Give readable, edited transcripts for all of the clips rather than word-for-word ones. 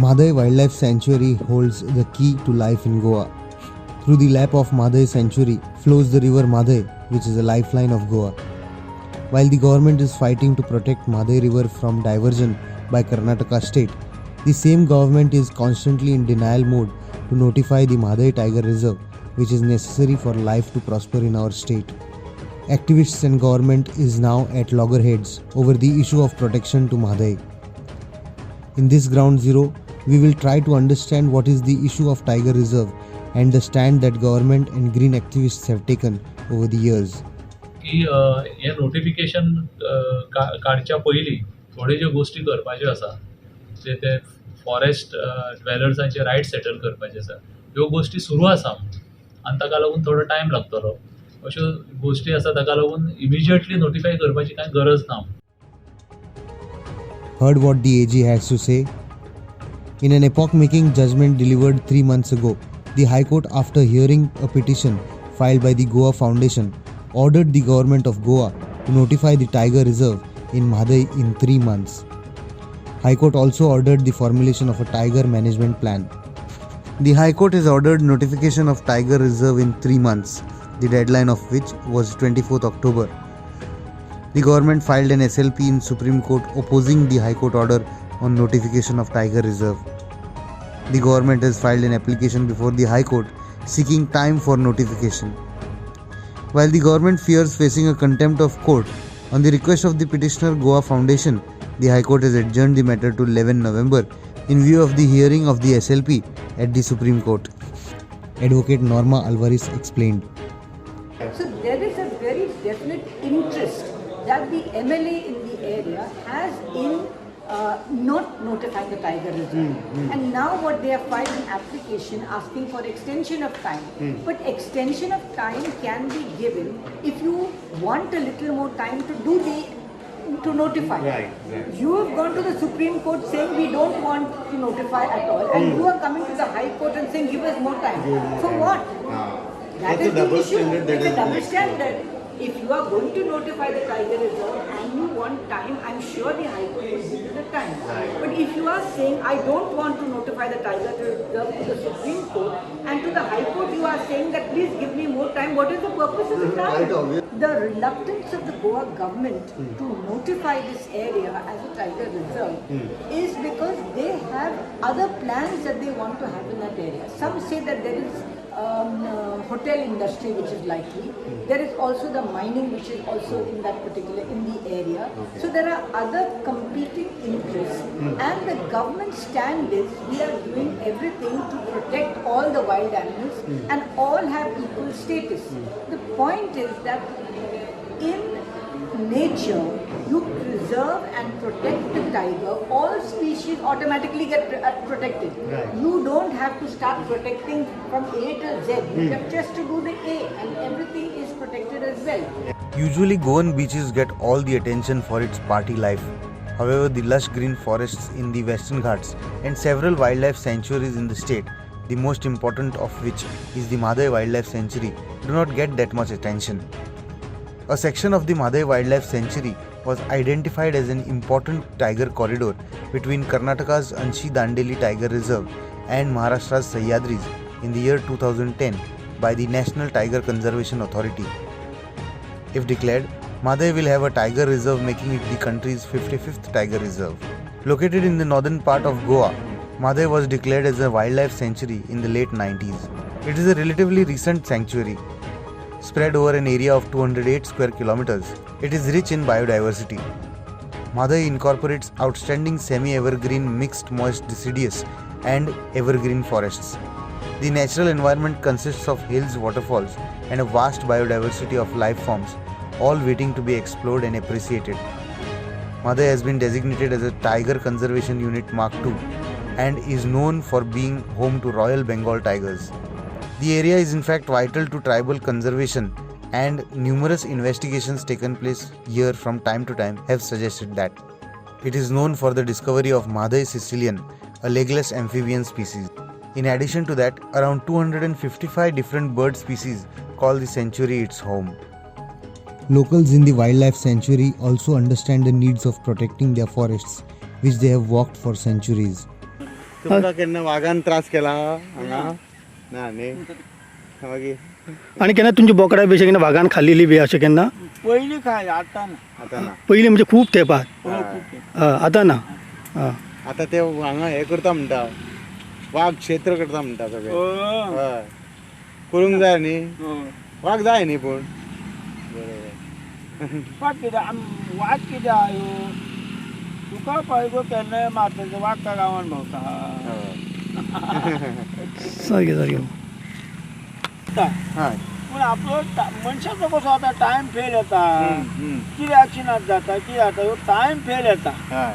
Mhadei Wildlife Sanctuary holds the key to life in Goa. Through the lap of Mhadei Sanctuary flows the river Mhadei, which is a lifeline of Goa. While the government is fighting to protect Mhadei River from diversion by Karnataka state, the same government is constantly in denial mode to notify the Mhadei Tiger Reserve, which is necessary for life to prosper in our state. Activists and government is now at loggerheads over the issue of protection to Mhadei. In this ground zero, we will try to understand what is the issue of Tiger Reserve and the stand that government and green activists have taken over the years. की हे notification काडच्या पयलीं थोड्यो ज्यो गोश्टी करपाच्यो आसा ते forest ड्वेलर्सांचे riot settle करपाचे आसा ह्यो गोश्टी सुरू आसा आनी ताका लागून थोडो टायम लागतलो अश्यो गोश्टी आसा ताका लागून इमिजिएटली नोटिफाय करपाची कांय गरज ना. Heard what the AG has to say? In an epoch-making judgment delivered 3 months ago, the High Court, after hearing a petition filed by the Goa Foundation, ordered the government of Goa to notify the Tiger Reserve in Mhadei in 3 months. High Court also ordered the formulation of a Tiger Management Plan. The High Court has ordered notification of Tiger Reserve in 3 months, the deadline of which was 24th October. The government filed an SLP in Supreme Court opposing the High Court order on notification of Tiger Reserve. The government has filed an application before the High Court seeking time for notification. While the government fears facing a contempt of court, on the request of the petitioner Goa Foundation, the High Court has adjourned the matter to 11 November in view of the hearing of the SLP at the Supreme Court. Advocate Norma Alvarez explained. So there is a very definite interest that the MLA in the area has in not notifying the Tiger Reserve. And now what they have filed an application asking for extension of time. But extension of time can be given if you want a little more time to notify. Right. You have gone to the Supreme Court saying we don't want to notify at all, and you are coming to the High Court and saying give us more time. For what? That is the issue. It's a double standard. If you are going to notify the Tiger Reserve and you want time, I'm sure the High Court will give you the time. But if you are saying, I don't want to notify the Tiger Reserve to the Supreme Court, and to the High Court you are saying that please give me more time, what is the purpose of the time? The reluctance of the Goa government to notify this area as a Tiger Reserve is because they have other plans that they want to have in that area. Some say that there is hotel industry which is likely. There is also the mining which is also in that particular, in the area. So there are other competing interests and the government stand is we are doing everything to protect all the wild animals and all have equal status. The point is that in nature, you preserve and protect the tiger, all species automatically get protected. Right. You don't have to start protecting from A to Z. You have just to do the A and everything is protected as well. Usually Goan beaches get all the attention for its party life. However, the lush green forests in the Western Ghats and several wildlife sanctuaries in the state, the most important of which is the Mhadei Wildlife Sanctuary, do not get that much attention. A section of the Mhadei Wildlife Sanctuary was identified as an important tiger corridor between Karnataka's Anshi Dandeli Tiger Reserve and Maharashtra's Sahyadris in the year 2010 by the National Tiger Conservation Authority. If declared, Mhadei will have a tiger reserve, making it the country's 55th tiger reserve. Located in the northern part of Goa, Mhadei was declared as a wildlife sanctuary in the late 90s. It is a relatively recent sanctuary, spread over an area of 208 square kilometers. It is rich in biodiversity. Mhadei incorporates outstanding semi-evergreen, mixed moist deciduous and evergreen forests. The natural environment consists of hills, waterfalls and a vast biodiversity of life forms, all waiting to be explored and appreciated. Mhadei has been designated as a Tiger Conservation Unit Mark II and is known for being home to Royal Bengal tigers. The area is in fact vital to tribal conservation, and numerous investigations taken place here from time to time have suggested that. It is known for the discovery of Mhadei Sicilian, a legless amphibian species. In addition to that, around 255 different bird species call the sanctuary its home. Locals in the wildlife sanctuary also understand the needs of protecting their forests, which they have walked for centuries. तुमका केन्ना वाघान त्रास केला हांगा ना न्ही मागीर आणि केन्ना तुमची बोकडां बी केन्ना वाघान खाल्लेली बी अशें केन्ना पयलीं काय आतां ना. आतां ना पयलीं म्हणजे खूब तेंपार आतां ना आतां ते हांगा हे करता म्हणटा वाघ क्षेत्र करता म्हणटा सगळे हय करूंक जाय न्ही वाघ जाय न्ही पूण वाघ कितें वाघ कितें आहा ह्यो तुका पळय केन्नाय मारता वाघ काय गांवांत भोंवता. सारकें सारकें हय पूण आपलो मनशाचो कसो आतां टायम फेल येता कितें ॲक्सिडंट जाता कितें जाता ह्यो टायम फेल येता हय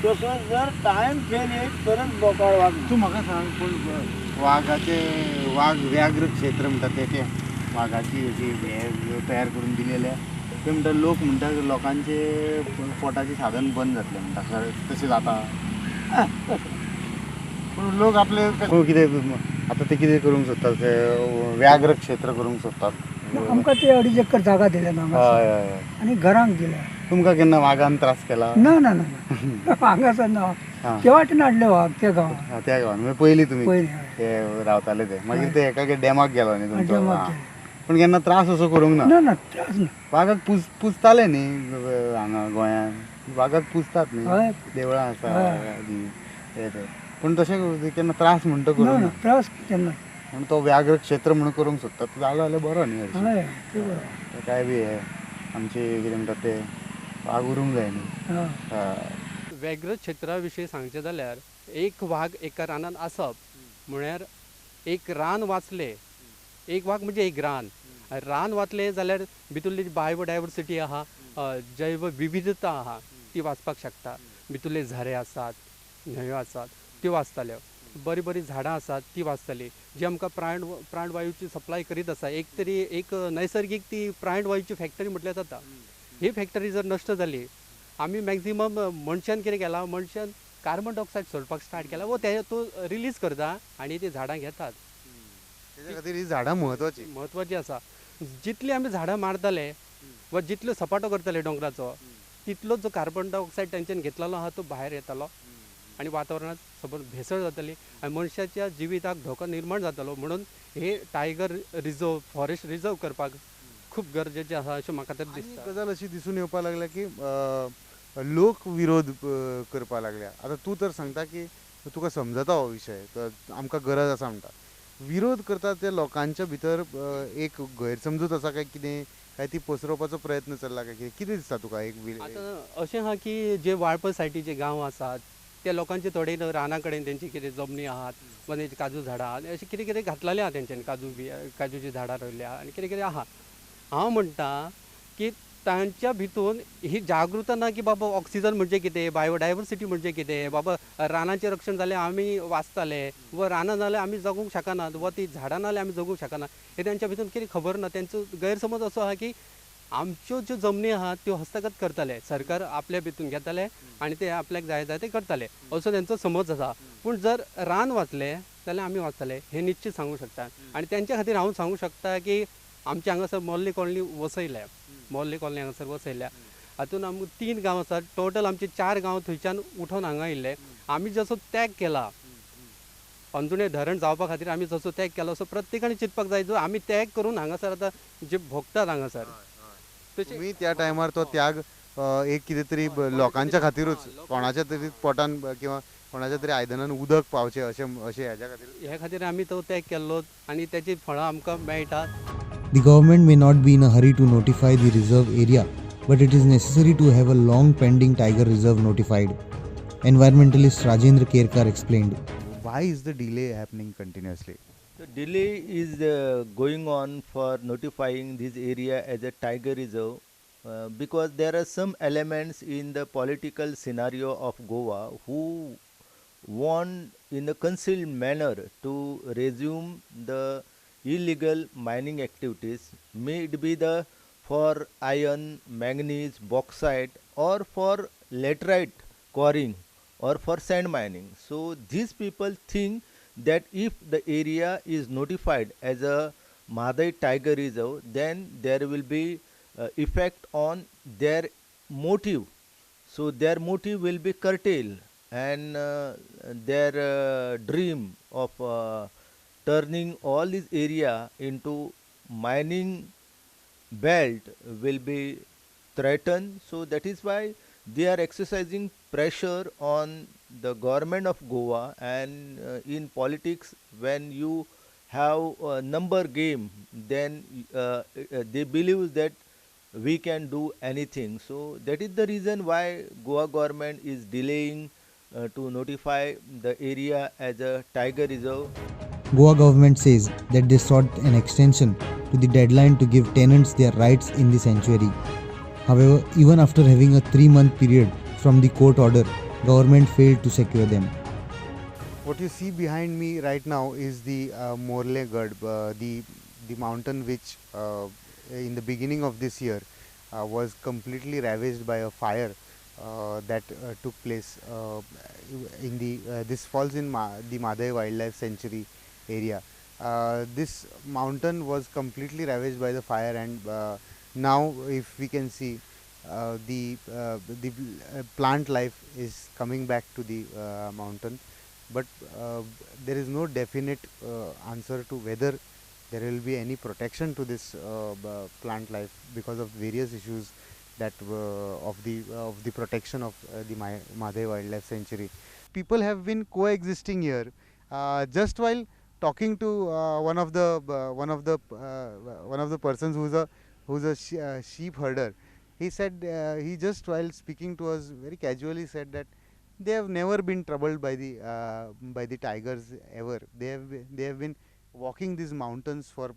तसो जर टायम फेल येत परत बोकाड वाग तूं म्हाका सांग पूण वाघाचे वाघ व्याघ्र क्षेत्र म्हणटा ते वाघाची अशी हे तयार करून दिलेले ते म्हणटा लोक म्हणटा लोकांचे पोटाचे साधन बंद जातले म्हणटा खरें तशें जाता पूण लोक आपले कितें आतां ते कितें करूंक सोदतात ते व्याघ्र क्षेत्र करूंक सोदतात आमकां ते 2.5 एकर जागा दिल्या ना हय हय आणि घरांक दिल्या तुमकां केन्ना वाघान त्रास केला ना ना ना हांगासर ना हां ते वाटेन हाडले वाघ त्या गांवांत त्या गांवान म्हणजे पयलीं तुमी पयलीं ते रावताले ते मागीर ते एका डॅमाक गेलो न्ही तुमचो डॅमाक हां. गेले. पूण केन्ना त्रास असो करूंक ना ना ना त्रास ना वाघाक पुजताले न्ही हांगा गोंयांत वाघाक पुजतात न्ही हय देवळां आसा हय. आदी ते पूण तशें केन्ना त्रास म्हणटा ना करूंक ना ना त्रास केन्ना पूण तो व्याघ्र क्षेत्र म्हणून करूंक सोदतात जालो जाल्यार बरो न्ही हरशीं. हय ते बरोबर ते काय बी हे आमचे कितें म्हणटात ते वाघ उरूंक जाय न्ही हय. हय. व्याघ्र क्षेत्रा विशीं सांगचें जाल्यार एक वाघ एका रानांत आसप म्हळ्यार एक रान वाचलें एक वाघ म्हणजे एक रान वाचलें जाल्यार भितरली बायोडायवर्सिटी आहा जैव विविधता आहा ती वाचपाक शकता भितरले झरे आसात न्हंयो आसात त्यो वाचताल्यो बरीं बरीं झाडां आसात ती वाचतली जी आमकां प्राणवायूची सप्लाय करीत आसा एक तरी एक नैसर्गीक ती प्राणवायूची फॅक्टरी म्हटल्यार जाता ही फॅक्टरी जर नश्ट जाली आमी मॅक्झिमम मनशान कितें केलां मनशान कार्बन डायऑक्सायड सोडपाक स्टार्ट केला वो ते तो रिलीज करता आनी ती झाडां घेतात तेच्या खातीर ही झाडां म्हत्वाची म्हत्वाची आसा जितली आमी झाडां मारताले वा जितलो सपाटो करताले डोंगराचो तितलो जो कार्बन डायऑक्सायड तेंच्यान घेतलेलो आहा तो भायर येतालो आनी वातावरणात सबंद भेसळ जाताली आनी मनशाच्या जिविताक धोको निर्माण जातालो म्हणून हे टायगर रिजर्व फॉरेस्ट रिजर्व करपाक खूब गरजेचें आसा अशें म्हाका तर दिसता. गजाल अशी दिसून येवपाक लागल्या की लोक विरोध करपाक लागल्या आतां तूं तर सांगता की तुका समजता हो विशय आमकां गरज आसा म्हणटा विरोध करता ते लोकांच्या भितर एक गैरसमजूत आसा काय कितें काय ती पसरोवपाचो प्रयत्न चल्ला काय कितें दिसता तुका एक आतां अशें आहा की जे वाळपय सायटीचे गांव आसात त्या लोकांचे थोडे राना कडेन तेंची कितें जमनी आहात वा तेंची काजू झाडां आहात अशें कितें कितें घातलेलें आहा तेंच्यांनी काजूची झाडां रोयल्या आनी कितें कितें आहा हांव म्हणटा की तांच्या भितून ही जागृता ना की बाबा ऑक्सिजन म्हणजे कितें बायोडायवर्सिटी म्हणजे कितें बाबा रानाचें रक्षण जालें आमी वाचताले व रानां जाल्यार आमी जगूंक शकनात वा ती झाडां नाल्यार आमी जगूंक शकना हे तांच्या भितून कितें खबर ना तेंचो गैरसमज असो आहा की आमच्यो ज्यो जमनी आहात त्यो हस्तगत करताले सरकार आपल्या भितून घेताले आनी ते आपल्याक जाय जाय ते करताले असो तेंचो समज आसा पूण जर रान वाचलें जाल्यार आमी वाचतले हे निश्चित सांगूं शकता आनी तेंच्या खातीर हांव सांगूं शकता की आमचे हांगासर मोल्ली कॉलनी वसयल्या मोल्ली कॉलनी हांगासर वसयल्या हातून आमकां 3 गांव आसात टोटल आमचे 4 गांव थंयच्यान उठोन हांगा येयल्ले आमी जसो त्याग केला अंजुणे धरण जावपा खातीर आमी जसो त्याग केलो असो प्रत्येकाने चिंतपाक जाय जो आमी त्याग करून हांगासर आतां जे भोगतात हांगासर तुम्ही त्या टायमार तो त्याग एक कितें तरी लोकांच्या खातीरूच कोणाच्या तरी पोटान किंवा कोणाच्या तरी आयदनान उदक पावचें अशें हेच्या खातीर ह्या खातीर आमी तो त्याग केल्लो आनी त्याची फळां आमकां मेळटात. The government may not be in a hurry to notify the reserve area, but it is necessary to have a long pending tiger reserve notified. Environmentalist Rajendra Kerkar explained. Why is the delay happening continuously? The delay is going on for notifying this area as a tiger reserve because there are some elements in the political scenario of Goa who want in a concealed manner to resume the illegal mining activities, may it be the for iron, manganese, bauxite or for laterite quarrying or for sand mining. So these people think that if the area is notified as a Mhadei tiger reserve, then there will be effect on their motive. So their motive will be curtailed and their dream of turning all this area into mining belt will be threatened. So that is why they are exercising pressure on the government of Goa. And in politics, when you have a number game, then they believe that we can do anything. So that is the reason why Goa government is delaying to notify the area as a tiger reserve. Goa government says that they sought an extension to the deadline to give tenants their rights in the sanctuary. However, even after having a 3-month period from the court order, government failed to secure them. What you see behind me right now is the Morle Gad, the mountain which in the beginning of this year was completely ravaged by a fire that took place in the this falls in the Mhadei Wildlife Sanctuary area. This mountain was completely ravaged by the fire, and now if we can see the plant life is coming back to the mountain, but there is no definite answer to whether there will be any protection to this plant life because of various issues that of the protection of the Mhadei Wildlife Sanctuary. People have been coexisting here. Just while talking to one of the persons who's a sheep herder, he said he just while speaking to us very casually said that they have never been troubled by the tigers ever. They have been walking these mountains for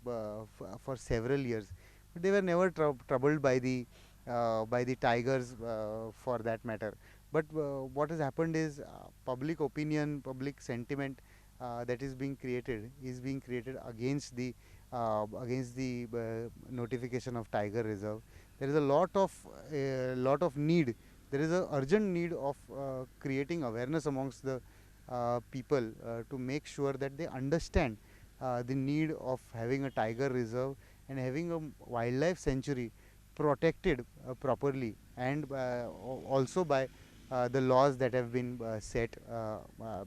several years, but they were never troubled by the tigers for that matter. But what has happened is public opinion, public sentiment that is being created against the notification of tiger reserve. There is a lot of need. There is a urgent need of creating awareness amongst the people to make sure that they understand the need of having a tiger reserve and having a wildlife sanctuary protected properly, and also by the laws that have been set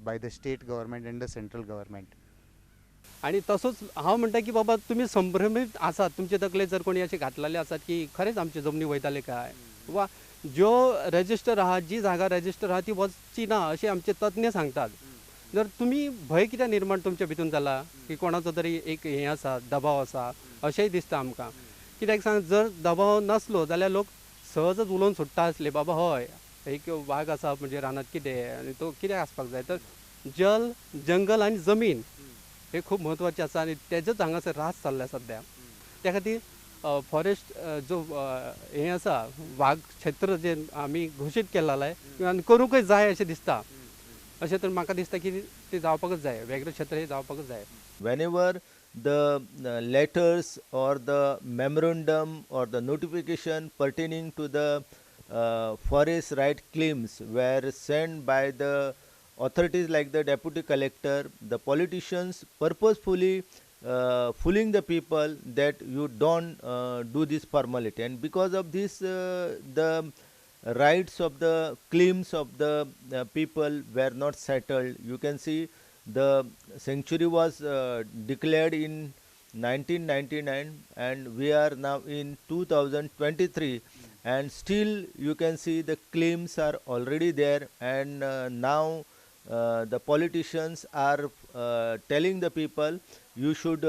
by the state government and the central government. आणि तसंच हांव म्हणटा की बाबा तुमी संभ्रमीत आसात, तुमचे तकले जर कोणी असे घातलेले आसात की खरेंच आमची जमनी वयताले काय, वा ज्यो रजिस्टर आहा, जी जागा रजिस्टर आहा ती वचची ना अशें आमचे तज्ञ सांगतात. जर तुमी भंय कित्याक निर्माण तुमच्या भितून जाला की कोणाचो तरी एक हें आसा, दबाव आसा अशेंय दिसता आमकां. कित्याक सांग, जर दबाव नसलो जाल्यार लोक सहजच उलोवन सोडटा आसले, बाबा हय एक वाघ आसा म्हणजे रानात कितें आनी तो कित्याक आसपाक जाय. तर जल, जंगल आनी जमीन हे खूब म्हत्वाचें आसा आनी तेजोच हांगासर रास चल्ला सद्या. त्या खातीर फॉरेस्ट जो हें आसा वाघ क्षेत्र जे आमी घोशीत केल्लें आनी करूंकय जाय अशें दिसता. अशें तर म्हाका दिसता की ते जावपाकच जाय, वेगळें क्षेत्र हे जावपाकच जाय. Whenever the letters or the memorandum or the notification pertaining to the forest right claims were sent by the authorities like the deputy collector, the politicians purposefully fooling the people that you don't do this formality, and because of this the rights of the claims of the people were not settled. You can see the sanctuary was declared in 1999 and we are now in 2023, and still you can see the claims are already there, and now the politicians are telling the people you should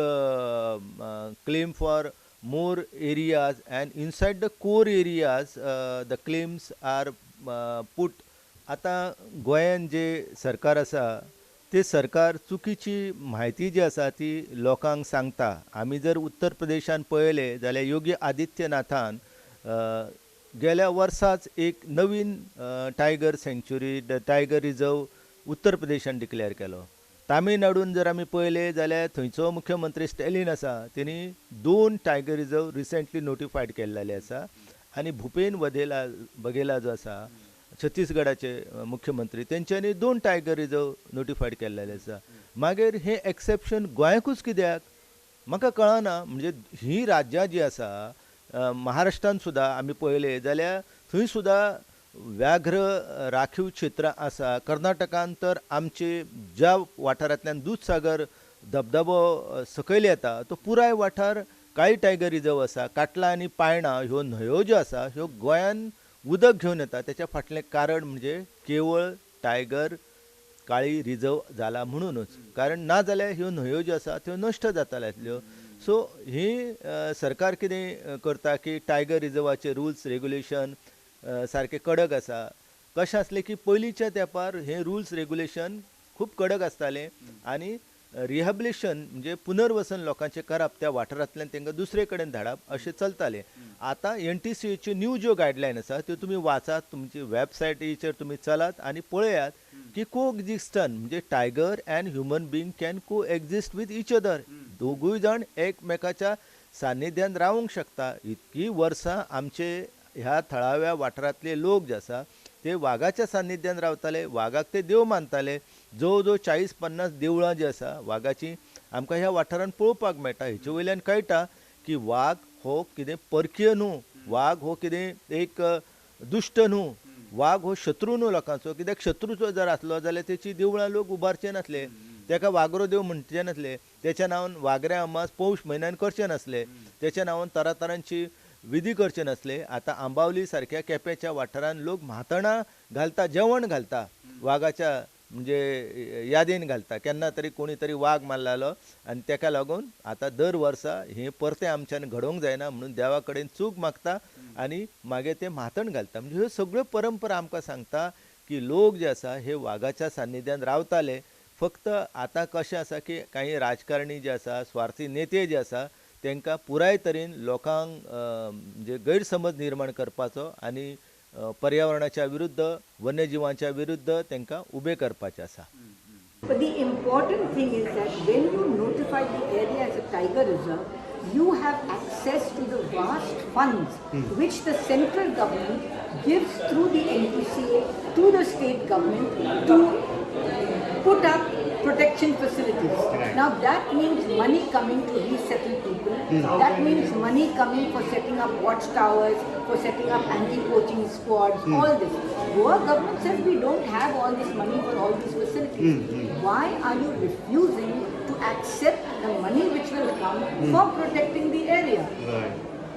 claim for more areas, and inside the core areas the claims are put. आता गोंयान जे सरकार आसा ते सरकार चुकीची म्हायती जी आसा ती लोकांक सांगता. आमी जर उत्तर प्रदेशान पळयले जाल्यार योगी आदित्यनाथान गेल्या वर्साच एक नवीन टायगर सँच्युरी टायगर रिजर्व उत्तर प्रदेशान डिक्लेअर केलो. तामिळनाडून जर आमी पळयले जाल्यार थंयचो मुख्यमंत्री स्टॅलिन आसा, तेणी 2 टायगर रिजर्व रिसेंटली नोटिफायड केल्लेले आसा, आनी भुपेन बघेला जो आसा छत्तीसगडाचे मुख्यमंत्री, तेंच्यांनी 2 टायगर रिजर्व नोटिफायड केल्लेले आसा. मागीर हे एक्सेप्शन गोंयाकूच कित्याक म्हाका कळना. म्हणजे ही राज्यां जी आसा, महाराष्ट्रान सुद्दां आमी पळयले जाल्यार थंय सुद्दां व्याघ्र राखीव क्षेत्र आसा. कर्नाटकान तर आमचे ज्या वाठारांतल्यान दूधसागर धबधबो सकयल येता तो पुराय वाठार काळी टायगर रिजर्व आसा. काटला आनी पायणा ह्यो न्हंयो ज्यो आसा ह्यो गोंयान उदक घेवन येता. त्याच्या फाटलें कारण म्हणजे केवळ टायगर काळी रिजर्व जाला म्हणूनच. कारण ना जाल्यार ह्यो न्हंयो ज्यो आसा त्यो नश्ट जाताल्यो. सो ही सरकार कितें करता की टायगर रिजर्वाचे रुल्स रेग्युलेशन सारके कडक आसा. कशें आसलें की पयलींच्या तेंपार हे रुल्स रेग्युलेशन खूब कडक आसताले आनी रिहॅबिलिटेशन म्हणजे पुनर्वसन लोकांचें करप त्या वाठारांतल्यान तांकां दुसरे कडेन धाडप अशें चलतालें. आतां NTCAच्यो न्यू ज्यो गायडलायन आसा त्यो तुमी वाचात, तुमची वेबसायटीचेर तुमी चलात आनी पळयात की को एक्झिस्टन म्हणजे tiger and human being can को एक्झिस्ट वीथ इच अदर. दोगूय जाण एकमेकाच्या सान्निध्यान रावूंक शकता. इतकी वर्सां आमचे ह्या थळाव्या वाठारांतले लोक जे आसा ते वाघाच्या सान्निध्यान रावताले. वाघाक ते देव मानताले. जवळ जवळ 40-50 देवळां जी आसा वाघाची आमकां ह्या वाठारांत पळोवपाक मेळटा. हेचे वयल्यान कळटा की वाघ हो कितें परकीय न्हू, वाघ हो कितें एक दुश्ट न्हू, वाघ हो शत्रू न्हू लोकांचो. कित्याक शत्रूचो जर आसलो जाल्यार तेची देवळां लोक उबारचे नासले, ताका वागरो देव म्हणचे नासले, तेच्या नांवान वागऱ्या अमास पौश म्हयन्यान करचे नासले, तेच्या नांवान तरातरांची विधी करचे नासले. आतां आंबावली सारक्या केप्याच्या वाठारांत लोक म्हातणां घालता, जेवण घालता वाघाच्या म्हणजे यादीन घालता. केन्ना तरी कोणी तरी वाघ मारलेलो आनी ताका लागून आतां दर वर्सा हें परतें आमच्यान घडोवंक जायना म्हणून देवा कडेन चूक मागता आनी मागीर ते म्हातण घालता. म्हणजे ह्यो सगळ्यो परंपरा आमकां सांगता की लोक जे आसा हे वाघाच्या सान्निध्यान रावताले. फक्त आतां कशें आसा की काही राजकारणी जे आसा, स्वार्थी नेते जे आसा तांकां पुराय तरेन लोकांक म्हणजे गैरसमज निर्माण करपाचो आनी पर्यावरणाच्या विरुद्ध, वन्यजीवांच्या विरुद्ध तांकां उबें करपाचें आसा. But the important thing is that when you notify the area as a tiger reserve, you have access to the vast funds which the central government gives through the NTCA to the state government to put up protection facilities. Now that means money coming to resettle people. That means money coming for setting up watchtowers, for setting up anti-poaching squads, all this. Goa government says we don't have all this money for all these facilities. Why are you refusing to accept the money which will come for protecting the area?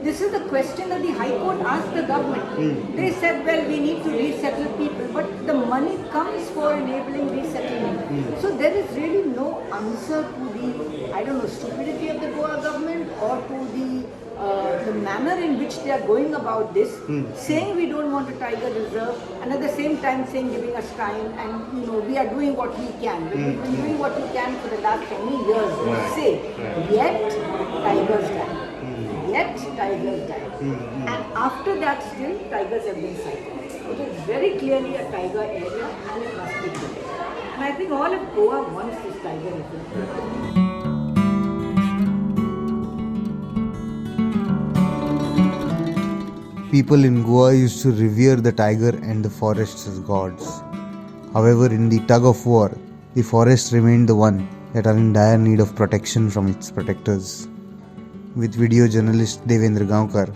This is the question that the High Court asked the government. They said, well, we need to resettle people, but the money comes for enabling resettlement. So there is really no answer to the, I don't know, stupidity of the Goa government or to the manner in which they are going about this, saying we don't want a tiger reserve, and at the same time saying giving us time and we are doing what we can. We've been doing what we can for the last so many years. We say, yet tigers die. Yet tigers die. And after that still tigers have been sighted. It is very clearly a tiger area and it must be protected. And I think all of Goa wants this tiger reserve. People in Goa used to revere the tiger and the forests as gods. However, in the tug of war, the forests remained the one that are in dire need of protection from its protectors. With video journalist Devendra Gaonkar,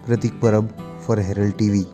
Pratik Parab for Herald TV.